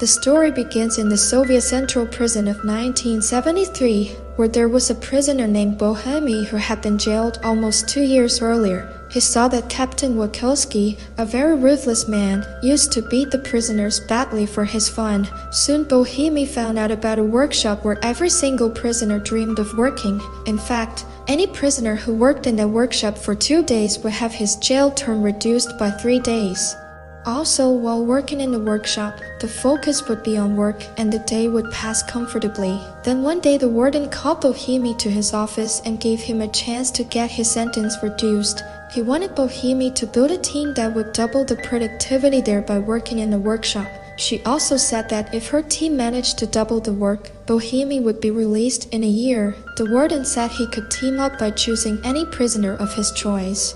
The story begins in the Soviet Central Prison of 1973, where there was a prisoner named Bohemy who had been jailed almost 2 years earlier. He saw that Captain Wakilsky, a very ruthless man, used to beat the prisoners badly for his fun. Soon Bohemy found out about a workshop where every single prisoner dreamed of working. In fact, any prisoner who worked in that workshop for 2 days would have his jail term reduced by 3 days. Also, while working in the workshop, the focus would be on work and the day would pass comfortably. Then one day the warden called Bohemy to his office and gave him a chance to get his sentence reduced. He wanted Bohemy to build a team that would double the productivity there by working in the workshop. She also said that if her team managed to double the work, Bohemy would be released in a year. The warden said he could team up by choosing any prisoner of his choice.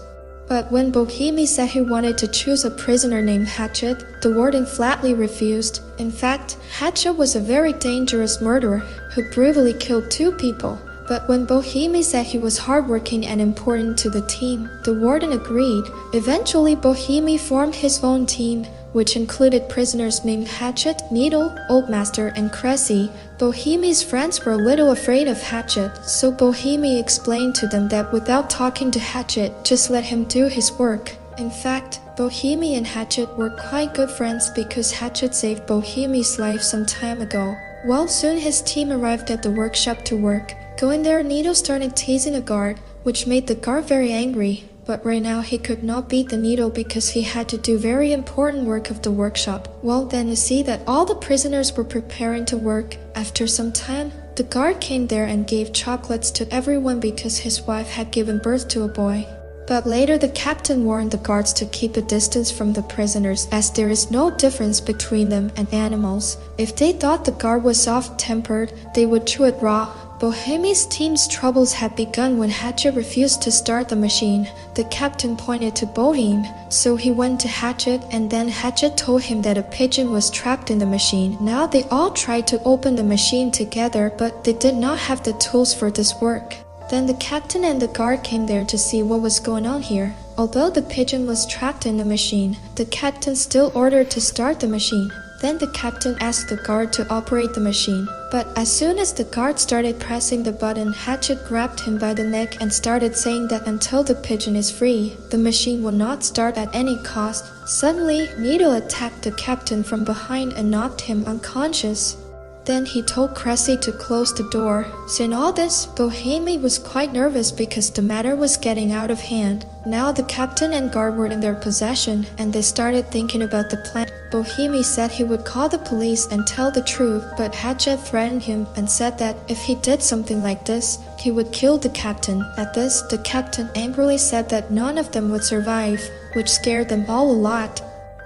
But when Bohemy said he wanted to choose a prisoner named Hatchet, the warden flatly refused. In fact, Hatchet was a very dangerous murderer who brutally killed 2 people. But when Bohemy said he was hardworking and important to the team, the warden agreed. Eventually, Bohemy formed his own team, which included prisoners named Hatchet, Needle, Old Master, and Cressy. Bohemy's friends were a little afraid of Hatchet, so Bohemy explained to them that without talking to Hatchet, just let him do his work. In fact, Bohemy and Hatchet were quite good friends because Hatchet saved Bohemy's life some time ago. Well, soon his team arrived at the workshop to work. Going there, Needle started teasing a guard, which made the guard very angry. But right now he could not beat the Needle because he had to do very important work of the workshop. Well, then you see that all the prisoners were preparing to work. After some time, the guard came there and gave chocolates to everyone because his wife had given birth to a boy. But later the captain warned the guards to keep a distance from the prisoners as there is no difference between them and animals. If they thought the guard was soft-tempered, they would chew it raw. Bohemy's team's troubles had begun when Hatchet refused to start the machine. The captain pointed to Bohem, so he went to Hatchet and then Hatchet told him that a pigeon was trapped in the machine. Now they all tried to open the machine together, but they did not have the tools for this work. Then the captain and the guard came there to see what was going on here. Although the pigeon was trapped in the machine, the captain still ordered to start the machine. Then the captain asked the guard to operate the machine. But as soon as the guard started pressing the button, Hatchet grabbed him by the neck and started saying that until the pigeon is free, the machine will not start at any cost. Suddenly, Needle attacked the captain from behind and knocked him unconscious. Then he told Cressy to close the door. Seeing all this, Bohemy was quite nervous because the matter was getting out of hand. Now the captain and guard were in their possession, and they started thinking about the plan. Bohemy said he would call the police and tell the truth, but Hatchet threatened him and said that if he did something like this, he would kill the captain. At this, the captain angrily said that none of them would survive, which scared them all a lot.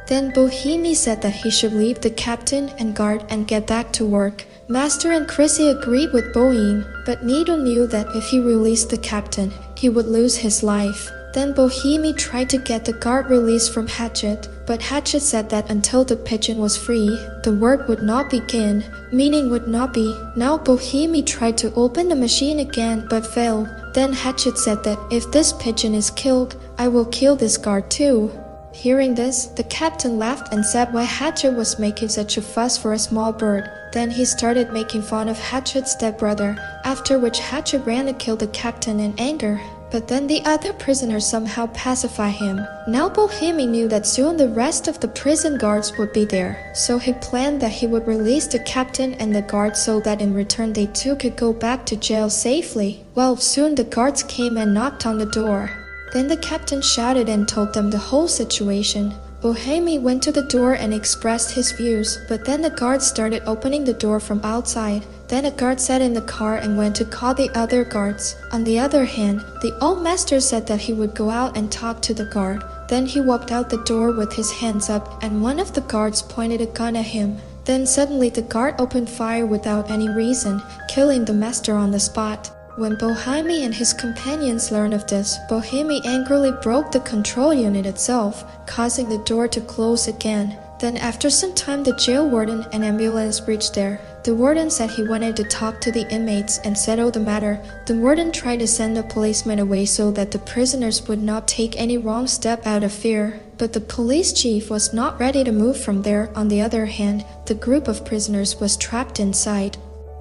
Then Bohemy said that he should leave the captain and guard and get back to work. Master and Cressy agreed with Bohem, but Needle knew that if he released the captain, he would lose his life. Then Bohemy tried to get the guard released from Hatchet, but Hatchet said that until the pigeon was free, the work would not begin, meaning would not be. Now Bohemy tried to open the machine again but failed. Then Hatchet said that if this pigeon is killed, I will kill this guard too. Hearing this, the captain laughed and said why Hatchet was making such a fuss for a small bird. Then he started making fun of Hatchet's stepbrother, after which Hatchet ran to kill the captain in anger. But then the other prisoners somehow pacified him. Now Bohemy knew that soon the rest of the prison guards would be there, so he planned that he would release the captain and the guards so that in return they too could go back to jail safely. Well, soon the guards came and knocked on the door. Then the captain shouted and told them the whole situation. Bohemy went to the door and expressed his views, but then the guards started opening the door from outside. Then a guard sat in the car and went to call the other guards. On the other hand, the old master said that he would go out and talk to the guard. Then he walked out the door with his hands up, and one of the guards pointed a gun at him. Then suddenly the guard opened fire without any reason, killing the master on the spot. When Bohemy and his companions learned of this, Bohemy angrily broke the control unit itself, causing the door to close again. Then after some time the jail warden and ambulance reached there. The warden said he wanted to talk to the inmates and settle the matter. The warden tried to send a policeman away so that the prisoners would not take any wrong step out of fear. But the police chief was not ready to move from there. On the other hand, the group of prisoners was trapped inside,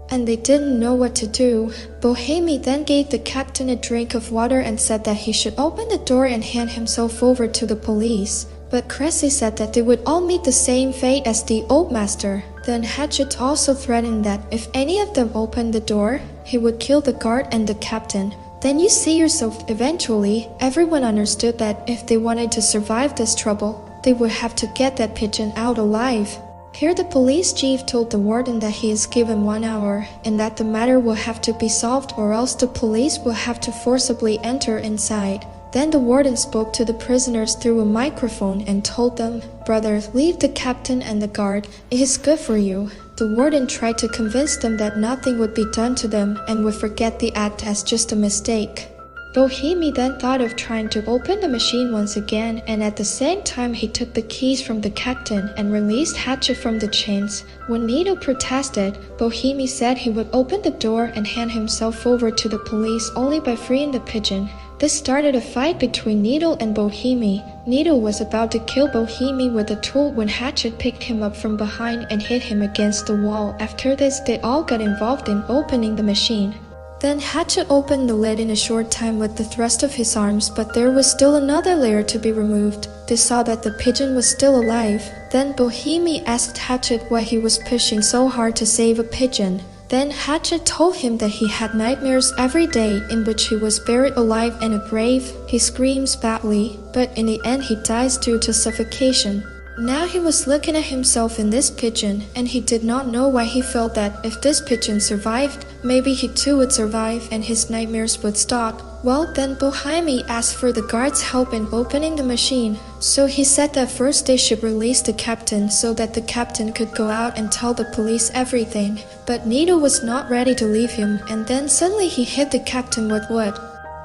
and they didn't know what to do. Bohemi then gave the captain a drink of water and said that he should open the door and hand himself over to the police. But Cressy said that they would all meet the same fate as the old master. Then Hatchet also threatened that if any of them opened the door, he would kill the guard and the captain. Then you see yourself. Eventually, everyone understood that if they wanted to survive this trouble, they would have to get that pigeon out alive. Here the police chief told the warden that he is given 1 hour and that the matter will have to be solved or else the police will have to forcibly enter inside. Then the warden spoke to the prisoners through a microphone and told them, "Brother, leave the captain and the guard. It is good for you." The warden tried to convince them that nothing would be done to them and would forget the act as just a mistake. Bohemi then thought of trying to open the machine once again, and at the same time he took the keys from the captain and released Hatchet from the chains. When Nito protested, Bohemi said he would open the door and hand himself over to the police only by freeing the pigeon. This started a fight between Nito and Bohemi. Nito was about to kill Bohemi with a tool when Hatchet picked him up from behind and hit him against the wall. After this, they all got involved in opening the machine. Then Hatchet opened the lid in a short time with the thrust of his arms, but there was still another layer to be removed. They saw that the pigeon was still alive. Then Bohemi asked Hatchet why he was pushing so hard to save a pigeon. Then Hatchet told him that he had nightmares every day in which he was buried alive in a grave. He screams badly, but in the end he dies due to suffocation. Now he was looking at himself in this pigeon, and he did not know why he felt that if this pigeon survived, maybe he too would survive and his nightmares would stop. Well, then Bohemi asked for the guards' help in opening the machine. So he said that first they should release the captain so that the captain could go out and tell the police everything. But Nito was not ready to leave him, and then suddenly he hit the captain with wood.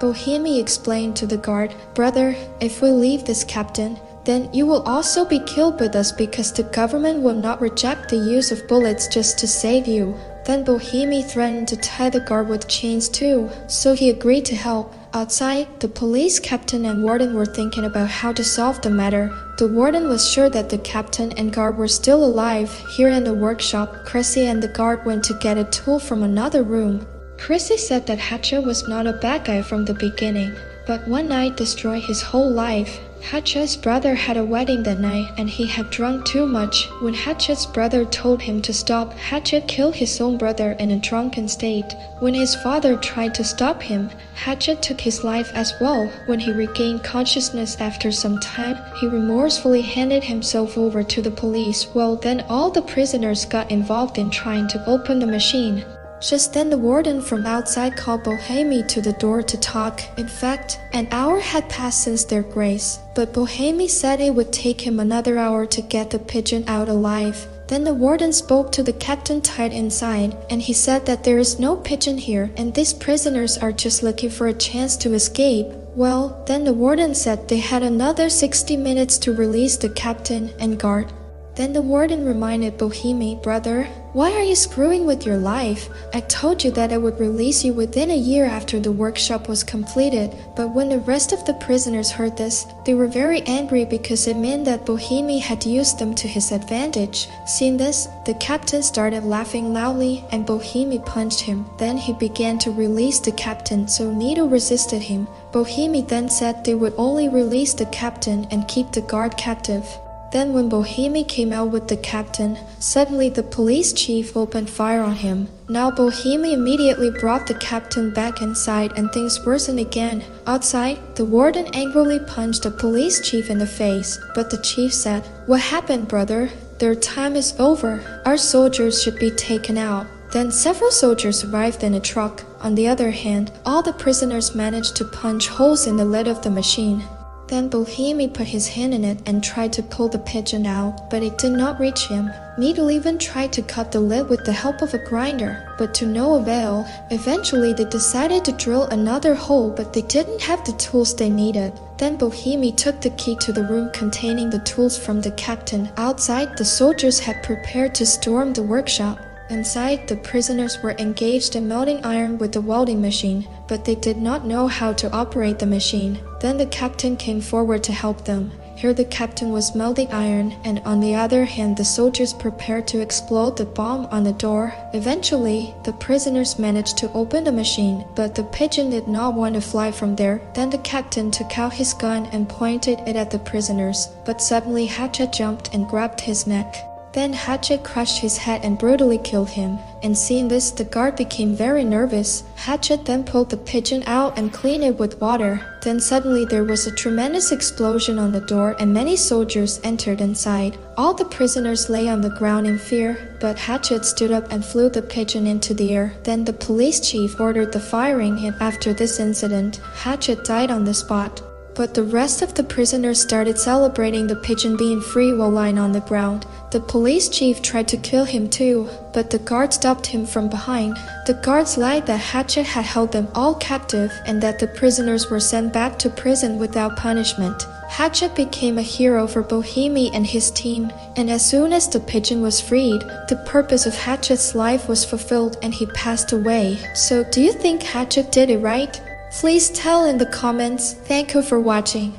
Bohemi explained to the guard, "Brother, if we leave this captain, then you will also be killed with us because the government will not reject the use of bullets just to save you." Then Bohemi threatened to tie the guard with chains too, so he agreed to help. Outside, the police captain and warden were thinking about how to solve the matter. The warden was sure that the captain and guard were still alive. Here in the workshop, Cressy and the guard went to get a tool from another room. Cressy said that Hatchet was not a bad guy from the beginning, but one night destroyed his whole life. Hatchet's brother had a wedding that night, and he had drunk too much. When Hatchet's brother told him to stop, Hatchet killed his own brother in a drunken state. When his father tried to stop him, Hatchet took his life as well. When he regained consciousness after some time, he remorsefully handed himself over to the police. Well, then all the prisoners got involved in trying to open the machine. Just then the warden from outside called Bohemi to the door to talk. In fact, an hour had passed since their grace, but Bohemi said it would take him another hour to get the pigeon out alive. Then the warden spoke to the captain tied inside, and he said that there is no pigeon here and these prisoners are just looking for a chance to escape. Well, then the warden said they had another 60 minutes to release the captain and guard. Then the warden reminded Bohemi, "Brother, why are you screwing with your life? I told you that I would release you within a year after the workshop was completed." But when the rest of the prisoners heard this, they were very angry because it meant that Bohemi had used them to his advantage. Seeing this, the captain started laughing loudly and Bohemi punched him. Then he began to release the captain, so Nito resisted him. Bohemi then said they would only release the captain and keep the guard captive. Then when Bohemi came out with the captain, suddenly the police chief opened fire on him. Now Bohemi immediately brought the captain back inside and things worsened again. Outside, the warden angrily punched the police chief in the face, but the chief said, "What happened, brother? Their time is over. Our soldiers should be taken out." Then several soldiers arrived in a truck. On the other hand, all the prisoners managed to punch holes in the lid of the machine. Then Bohemi put his hand in it and tried to pull the pigeon out, but it did not reach him. Needle even tried to cut the lid with the help of a grinder, but to no avail. Eventually they decided to drill another hole, but they didn't have the tools they needed. Then Bohemi took the key to the room containing the tools from the captain. Outside, the soldiers had prepared to storm the workshop. Inside, the prisoners were engaged in melting iron with the welding machine, but they did not know how to operate the machine. Then the captain came forward to help them. Here the captain was melting iron, and on the other hand the soldiers prepared to explode the bomb on the door. Eventually, the prisoners managed to open the machine, but the pigeon did not want to fly from there. Then the captain took out his gun and pointed it at the prisoners, but suddenly Hatchet jumped and grabbed his neck. Then Hatchet crushed his head and brutally killed him. And seeing this, the guard became very nervous. Hatchet then pulled the pigeon out and cleaned it with water. Then suddenly there was a tremendous explosion on the door and many soldiers entered inside. All the prisoners lay on the ground in fear, but Hatchet stood up and flew the pigeon into the air. Then the police chief ordered the firing, and after this incident, Hatchet died on the spot. But the rest of the prisoners started celebrating the pigeon being free while lying on the ground. The police chief tried to kill him too, but the guard stopped him from behind. The guards lied that Hatchet had held them all captive and that the prisoners were sent back to prison without punishment. Hatchet became a hero for Bohemi and his team, and as soon as the pigeon was freed, the purpose of Hatchet's life was fulfilled and he passed away. So do you think Hatchet did it right? Please tell in the comments. Thank you for watching.